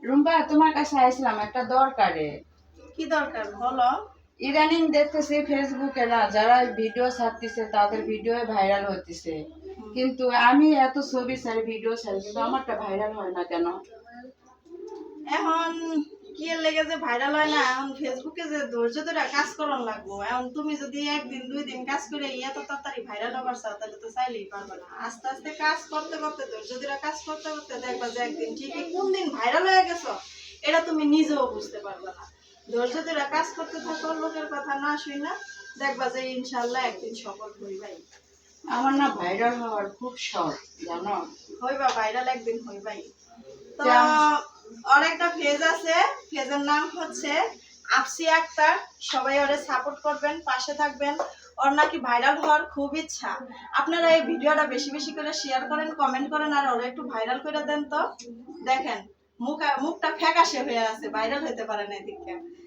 রুম্পা, তোমার কাছে আইছিলাম একটা দরকারে। কি দরকার বলো। ইদানিং দেখতেছি ফেসবুকে না যারা ভিডিও ছাড়তেছে তাদের ভিডিও ভাইরাল হতেছে, কিন্তু আমি এত ছবি ছাড়ি ভিডিও ছাড়ি কিন্তু আমারটা ভাইরাল হয় না কেন? এখন কি এর লেগে যে ভাইরাল হয় না, এখন ফেসবুকে যে ধৈর্য ধরে কাজ করার লাগবো। এখন তুমি যদি একদিন দুই দিন কাজ করে এত তাড়াতাড়ি ভাইরাল হবার চাও তাহলে তো চাইলেই পারবে না। আস্তে আস্তে কাজ করতে করতে ধৈর্য ধরে কাজ করতে করতে দেখবা যে একদিন ঠিকই কোন দিন ভাইরাল হয়ে গেছো এটা তুমি নিজেও বুঝতে পারবে না। ধৈর্য ধরে কাজ করতে থাকো, লোকের কথা না শুই না, দেখবা যে ইনশাল্লাহ একদিন সফল হইবাই। আমার না ভাইরাল হওয়ার খুব শখ, জানো? হইবা ভাইরাল, একদিন হইবাই। তো তা- ওর একটা পেজ আছে, পেজের নাম হচ্ছে আফসি আক্তার। সবাই ওরে সাপোর্ট করবেন, পাশে থাকবেন। ওর নাকি ভাইরাল হওয়ার খুব ইচ্ছা। আপনারা এই ভিডিওটা বেশি বেশি করে শেয়ার করেন, কমেন্ট করেন, আর ওরা একটু ভাইরাল করে দেন। তো দেখেন মুখটা ফ্যাকাশে হয়ে আছে, ভাইরাল হতে পারে না এদিকে।